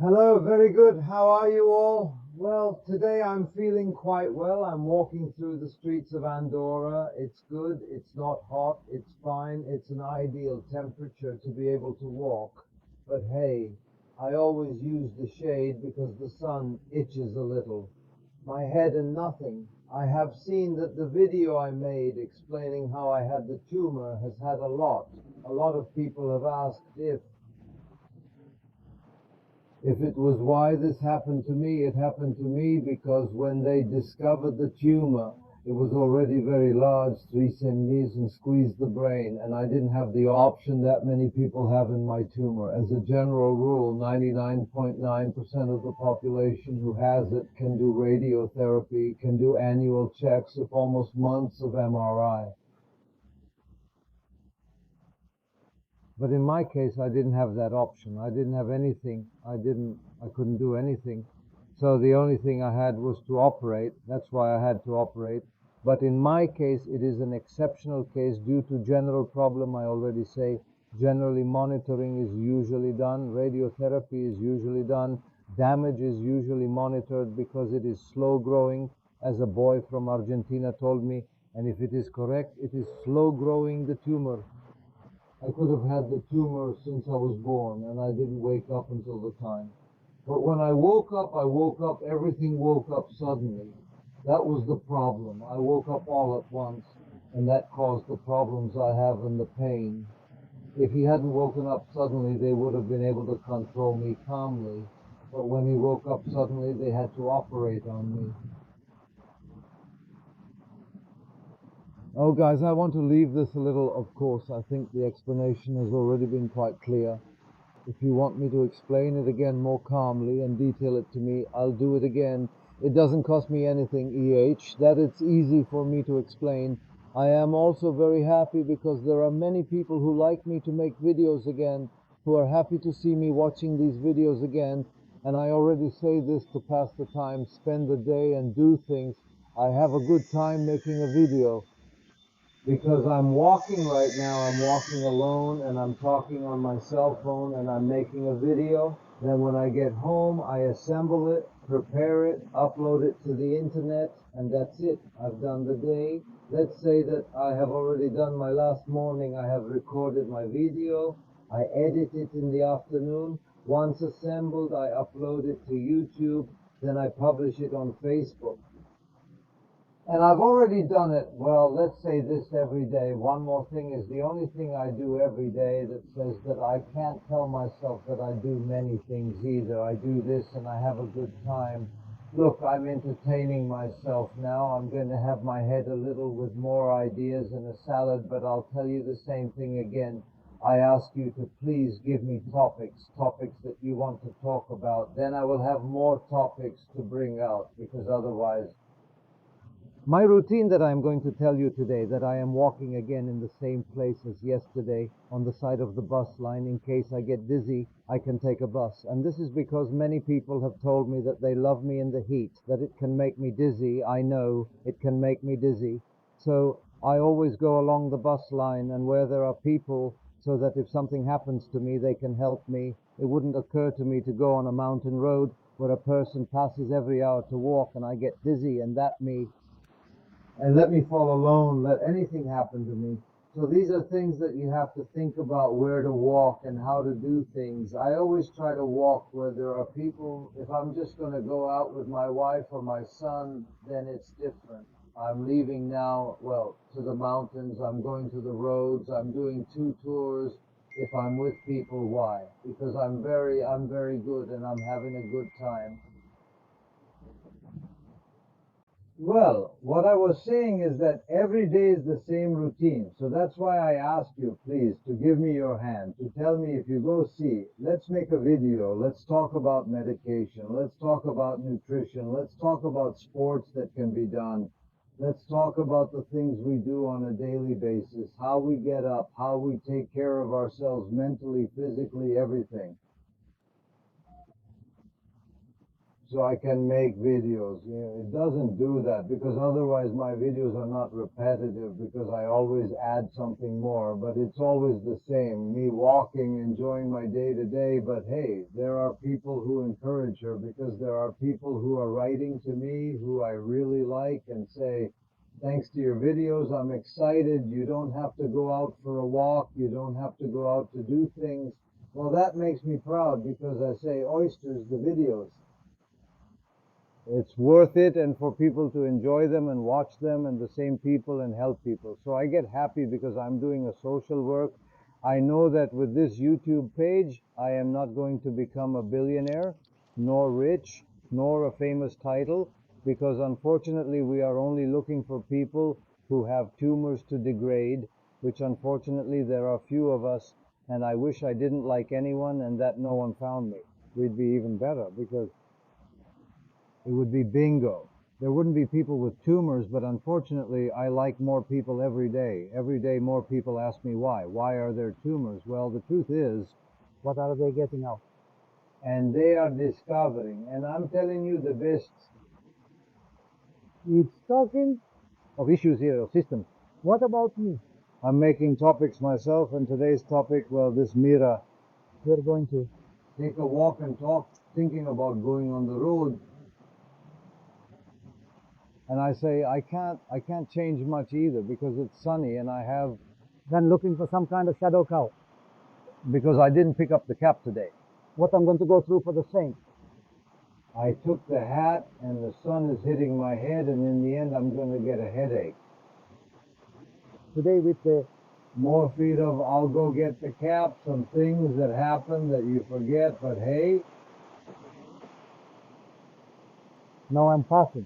Hello, very good. How are you all? Well, today I'm feeling quite well. I'm walking through the streets of Andorra. It's good. It's not hot. It's fine. It's an ideal temperature to be able to walk. But hey, I always use the shade because the sun itches a little. My head and nothing. I have seen that the video I made explaining how I had the tumor has had a lot. A lot of people have asked if it was why this happened to me. It happened to me because when they discovered the tumor, it was already very large, 3 centimeters, and squeezed the brain, and I didn't have the option that many people have in my tumor. As a general rule, 99.9% of the population who has it can do radiotherapy, can do annual checks of almost months of MRI. But in my case, I didn't have that option. I didn't have anything. I couldn't do anything. So the only thing I had was to operate. That's why I had to operate. But in my case, it is an exceptional case due to general problem. I already say generally monitoring is usually done. Radiotherapy is usually done. Damage is usually monitored because it is slow growing, as a boy from Argentina told me. And if it is correct, it is slow growing the tumor. I could have had the tumor since I was born, and I didn't wake up until the time. But when I woke up, everything woke up suddenly. That was the problem. I woke up all at once, and that caused the problems I have and the pain. If he hadn't woken up suddenly, they would have been able to control me calmly. But when he woke up suddenly, they had to operate on me. Oh, guys, I want to leave this a little, of course. I think the explanation has already been quite clear. If you want me to explain it again more calmly and detail it to me, I'll do it again. It doesn't cost me anything, EH, that it's easy for me to explain. I am also very happy because there are many people who like me to make videos again, who are happy to see me watching these videos again. And I already say this to pass the time, spend the day and do things. I have a good time making a video. Because I'm walking right now, I'm walking alone and I'm talking on my cell phone and I'm making a video. Then when I get home, I assemble it, prepare it, upload it to the internet, and that's it. I've done the day. Let's say that I have already done my last morning. I have recorded my video. I edit it in the afternoon. Once assembled, I upload it to YouTube. Then I publish it on Facebook. And I've already done it, well, let's say this every day. One more thing is the only thing I do every day that says that I can't tell myself that I do many things either. I do this and I have a good time. Look, I'm entertaining myself now. I'm going to have my head a little with more ideas and a salad, but I'll tell you the same thing again. I ask you to please give me topics that you want to talk about. Then I will have more topics to bring out, because otherwise my routine that I'm going to tell you today, that I am walking again in the same place as yesterday on the side of the bus line. In case I get dizzy, I can take a bus. And this is because many people have told me that they love me in the heat, that it can make me dizzy. I know it can make me dizzy. So I always go along the bus line and where there are people, so that if something happens to me, they can help me. It wouldn't occur to me to go on a mountain road where a person passes every hour to walk and I get dizzy and let me fall alone, let anything happen to me. So these are things that you have to think about, where to walk and how to do things. I always try to walk where there are people. If I'm just going to go out with my wife or my son, then it's different. I'm leaving now, well, to the mountains. I'm going to the roads. I'm doing 2 tours. If I'm with people, why? Because I'm very good and I'm having a good time. Well, what I was saying is that every day is the same routine. So that's why I ask you, please, to give me your hand, to tell me if you go see, let's make a video, let's talk about medication, let's talk about nutrition, let's talk about sports that can be done, let's talk about the things we do on a daily basis, how we get up, how we take care of ourselves mentally, physically, everything. so I can make videos. You know, it doesn't do that because otherwise my videos are not repetitive because I always add something more, but it's always the same. Me walking, enjoying my day to day, but hey, there are people who encourage her because there are people who are writing to me who I really like and say, thanks to your videos, I'm excited. You don't have to go out for a walk. You don't have to go out to do things. Well, that makes me proud because I say, oysters, the videos. It's worth it, and for people to enjoy them and watch them and the same people and help people. So I get happy because I'm doing a social work. I know that with this YouTube page, I am not going to become a billionaire, nor rich, nor a famous title, because unfortunately we are only looking for people who have tumors to degrade, which unfortunately there are few of us, and I wish I didn't like anyone and that no one found me. We'd be even better because it would be bingo. There wouldn't be people with tumors, but unfortunately, I like more people every day. Every day, more people ask me why. Why are there tumors? Well, the truth is, What are they getting out? and they are discovering, and I'm telling you the best It's talking of issues here, of systems. what about me? I'm making topics myself, and today's topic, well, this Mira, We're going to. take a walk and talk, thinking about going on the road. And I say, I can't change much either because it's sunny and I have, Then looking for some kind of shadow cow. because I didn't pick up the cap today. What I'm going to go through for the same. I took the hat and the sun is hitting my head, and in the end I'm going to get a headache. Today with the More feet of I'll go get the cap, some things that happen that you forget, but hey, now I'm passing.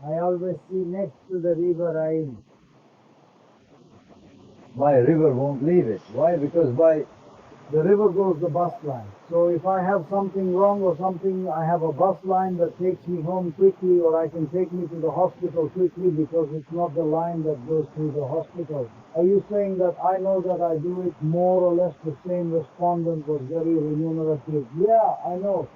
I always see next to the river my river won't leave it. Why? Because by the river goes the bus line. So if I have something wrong or something, I have a bus line that takes me home quickly, or I can take me to the hospital quickly because it's not the line that goes through the hospital. Are you saying that I know that I do it more or less the same? Respondent was very remunerative. Yeah, I know.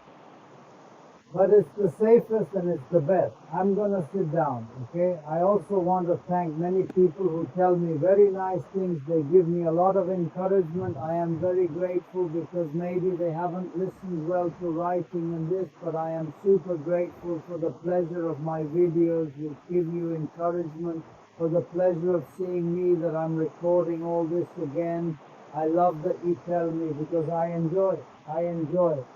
But it's the safest and it's the best. I'm going to sit down, okay? I also want to thank many people who tell me very nice things. They give me a lot of encouragement. I am very grateful because maybe they haven't listened well to writing and this, but I am super grateful for the pleasure of my videos which give you encouragement, for the pleasure of seeing me that I'm recording all this again. I love that you tell me because I enjoy it. I enjoy it.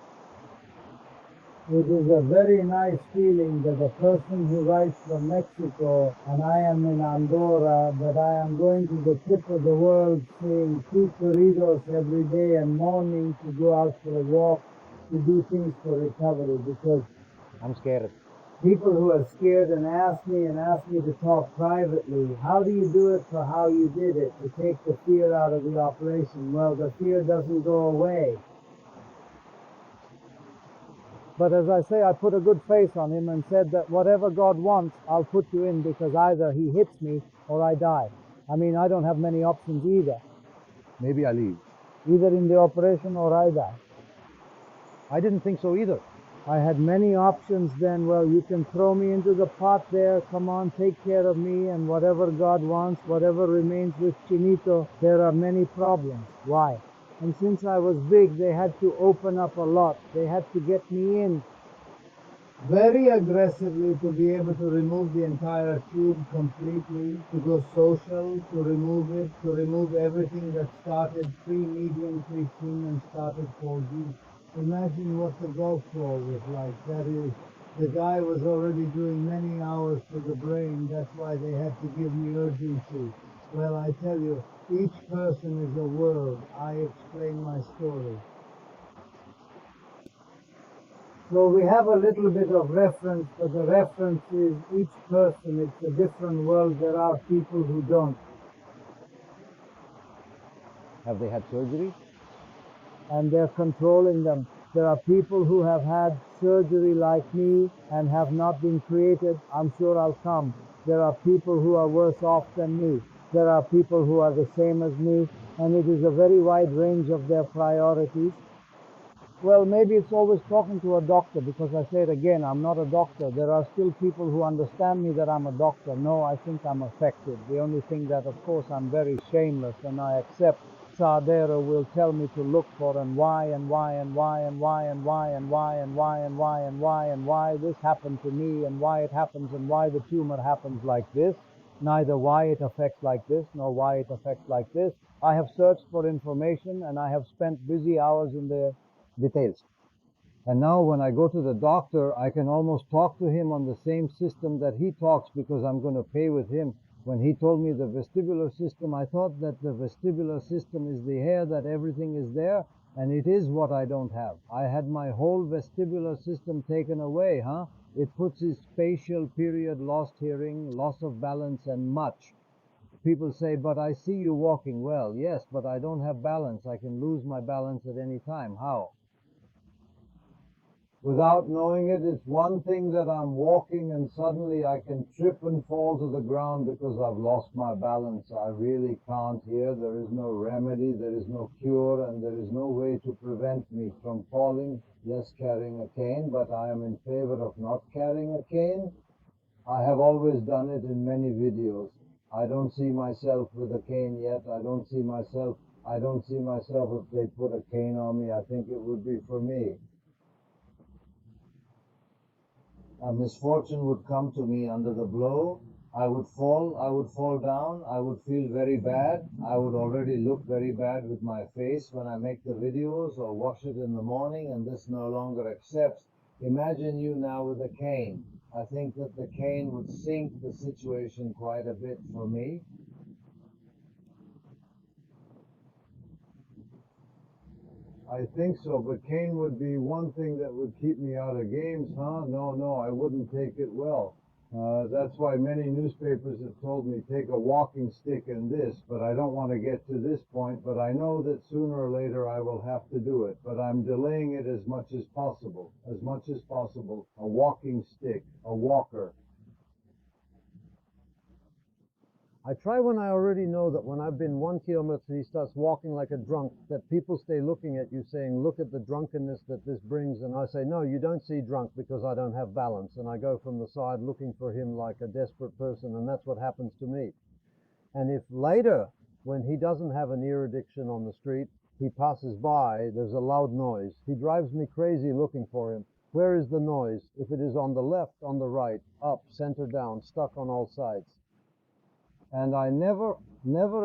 It is a very nice feeling that a person who writes from Mexico and I am in Andorra, that I am going to the tip of the world seeing 2 corridos every day and morning to go out for a walk, to do things for recovery, because I'm scared. people who are scared and ask me to talk privately, how do you do it for how you did it, to take the fear out of the operation? Well, the fear doesn't go away. But as I say, I put a good face on him and said that whatever God wants, I'll put you in because either he hits me or I die. I mean, I don't have many options either. Maybe I leave. Either in the operation or I die. I didn't think so either. I had many options then. Well, you can throw me into the pot there. Come on, take care of me. And whatever God wants, whatever remains with Chinito, there are many problems. Why? And since I was big, they had to open up a lot. They had to get me in very aggressively to be able to remove the entire tube completely, to go social, to remove it, to remove everything that started pre-medium, pre-thin and started 4G. Imagine what the golf ball was like. That is, the guy was already doing many hours to the brain. That's why they had to give me urgency. Well, I tell you, each person is a world. I explain my story. So we have a little bit of reference, but the reference is each person. It's a different world. There are people who don't. Have they had surgery? And they're controlling them. There are people who have had surgery like me and have not been created. I'm sure I'll come. There are people who are worse off than me. There are people who are the same as me, and it is a very wide range of their priorities. Well, maybe it's always talking to a doctor, because I say it again, I'm not a doctor. There are still people who understand me that I'm a doctor. No, I think I'm affected. The only thing that, of course, I'm very shameless, and I accept Sardero will tell me to look for and why and why and why and why and why and why and why and why and why and why this happened to me and why it happens and why the tumor happens like this. Neither why it affects like this nor why it affects like this. I have searched for information and I have spent busy hours in the details. And now when I go to the doctor, I can almost talk to him on the same system that he talks, because I'm going to pay with him. When he told me the vestibular system, I thought that the vestibular system is the hair, that everything is there, and it is what I don't have. I had my whole vestibular system taken away, huh? It puts his spatial period, lost hearing, loss of balance, and much. People say, but I see you walking well. Yes, but I don't have balance. I can lose my balance at any time. How? Without knowing it, it's one thing that I'm walking and suddenly I can trip and fall to the ground because I've lost my balance. I really can't hear. There is no remedy, there is no cure, and there is no way to prevent me from falling. Yes, carrying a cane, but I am in favor of not carrying a cane. I have always done it in many videos. I don't see myself with a cane yet. I don't see myself if they put a cane on me. I think it would be for me. A misfortune would come to me under the blow. I would fall down, I would feel very bad. I would already look very bad with my face when I make the videos or wash it in the morning, and this no longer accepts. Imagine you now with a cane. I think that the cane would sink the situation quite a bit for me. I think so, but cane would be one thing that would keep me out of games, huh? No, I wouldn't take it well. That's why many newspapers have told me take a walking stick and this, but I don't want to get to this point, but I know that sooner or later I will have to do it, but I'm delaying it as much as possible. A walking stick, a walker. I try when I already know that when I've been 1 kilometer, he starts walking like a drunk, that people stay looking at you saying, look at the drunkenness that this brings. And I say, no, you don't see drunk because I don't have balance. And I go from the side looking for him like a desperate person. And that's what happens to me. And if later, when he doesn't have an ear addiction on the street, he passes by, there's a loud noise. He drives me crazy looking for him. Where is the noise? If it is on the left, on the right, up, center, down, stuck on all sides. And I never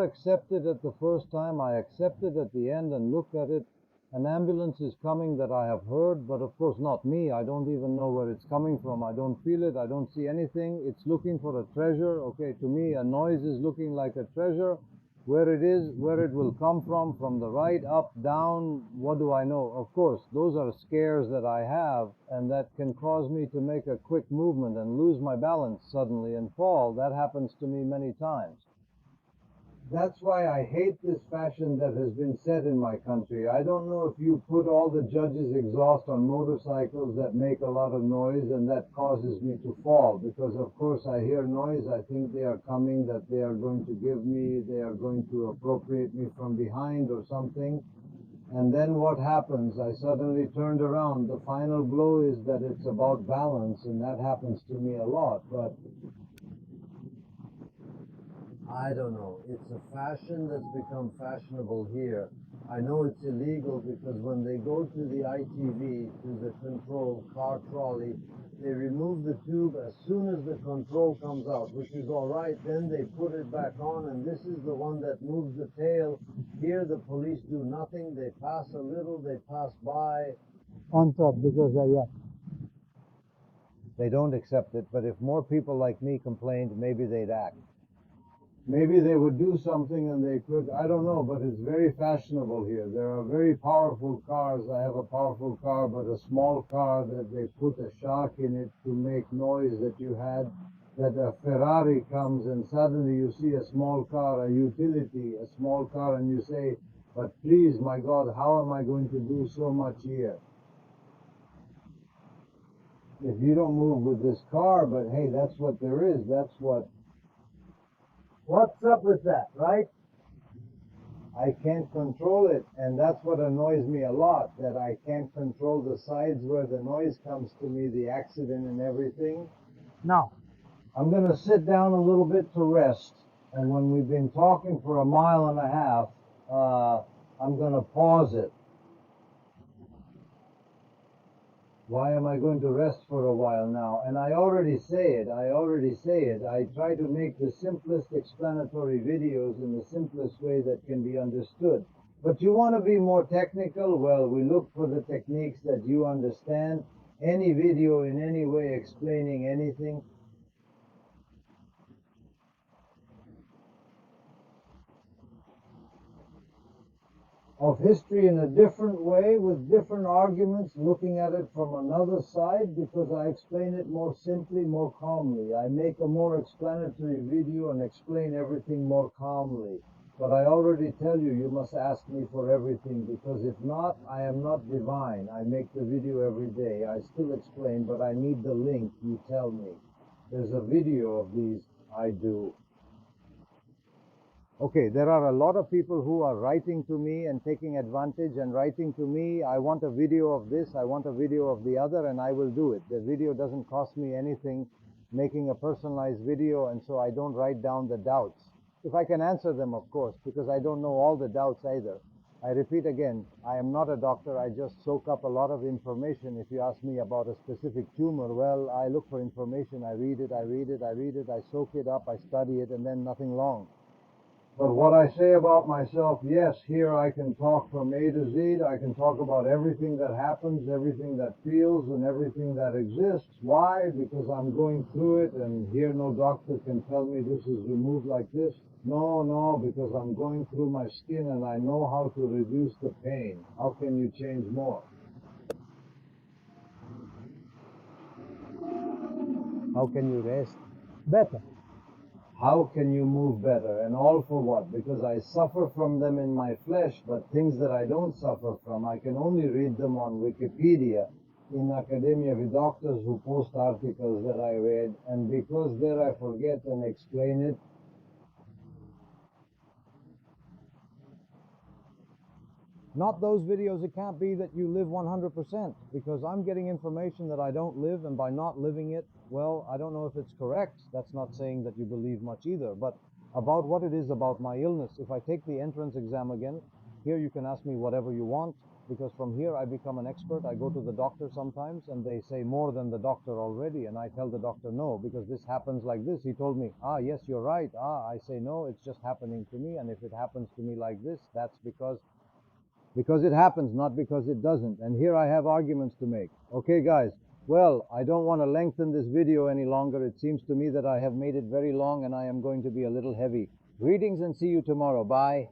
accepted it the first time. I accepted at the end and looked at it. An ambulance is coming that I have heard, but of course not me. I don't even know where it's coming from. I don't feel it. I don't see anything. It's looking for a treasure. Okay, to me, a noise is looking like a treasure. Where it is, where it will come from the right, up, down, what do I know? Of course, those are scares that I have, and that can cause me to make a quick movement and lose my balance suddenly and fall. That happens to me many times. That's why I hate this fashion that has been set in my country. I don't know if you put all the judges' exhaust on motorcycles that make a lot of noise, and that causes me to fall, because of course I hear noise. I think they are coming, that they are going to appropriate me from behind or something. And then what happens? I suddenly turned around. The final blow is that it's about balance, and that happens to me a lot. But I don't know. It's a fashion that's become fashionable here. I know it's illegal because when they go to the ITV, to the control car trolley, they remove the tube as soon as the control comes out, which is all right. Then they put it back on, and this is the one that moves the tail. Here the police do nothing. They pass a little, they pass by. On top, because they don't accept it, but if more people like me complained, maybe they'd act. Maybe they would do something and they could, I don't know, but it's very fashionable here. There are very powerful cars. I have a powerful car, but a small car that they put a shock in it to make noise that you had, that a Ferrari comes and suddenly you see a small car, a utility, a small car, and you say, but please, my God, how am I going to do so much here? If you don't move with this car, but hey, that's what there is. What's up with that, right? I can't control it, and that's what annoys me a lot, that I can't control the sides where the noise comes to me, the accident and everything. Now, I'm going to sit down a little bit to rest, and when we've been talking for a mile and a half, I'm going to pause it. Why am I going to rest for a while now? And I already say it. I try to make the simplest explanatory videos in the simplest way that can be understood. But you want to be more technical? Well, we look for the techniques that you understand. Any video in any way explaining anything, of history in a different way with different arguments, looking at it from another side, because I explain it more simply, more calmly. I make a more explanatory video and explain everything more calmly. But I already tell you, you must ask me for everything, because if not, I am not divine. I make the video every day. I still explain, but I need the link, you tell me. There's a video of these I do. Okay, there are a lot of people who are writing to me and taking advantage and writing to me, I want a video of this, I want a video of the other, and I will do it. The video doesn't cost me anything, making a personalized video, and so I don't write down the doubts. If I can answer them, of course, because I don't know all the doubts either. I repeat again, I am not a doctor, I just soak up a lot of information. If you ask me about a specific tumor, well, I look for information, I read it, I soak it up, I study it, and then nothing long. But what I say about myself, yes, here I can talk from A to Z. I can talk about everything that happens, everything that feels, and everything that exists. Why? Because I'm going through it, and here no doctor can tell me this is removed like this. No, because I'm going through my skin and I know how to reduce the pain. How can you change more? how can you rest better? How can you move better? And all for what? Because I suffer from them in my flesh, but things that I don't suffer from, I can only read them on Wikipedia, in academia with doctors who post articles that I read, and because there I forget and explain it. Not those videos, it can't be that you live 100%, because I'm getting information that I don't live, and by not living it, well, I don't know if it's correct. That's not saying that you believe much either, but about what it is about my illness. If I take the entrance exam again, here you can ask me whatever you want, because from here I become an expert. I go to the doctor sometimes, and they say more than the doctor already, and I tell the doctor no, because this happens like this. He told me, yes, you're right. I say no, it's just happening to me, and if it happens to me like this, that's because it happens, not because it doesn't. And here I have arguments to make. Okay, guys. Well, I don't want to lengthen this video any longer. It seems to me that I have made it very long and I am going to be a little heavy. Greetings and see you tomorrow. Bye.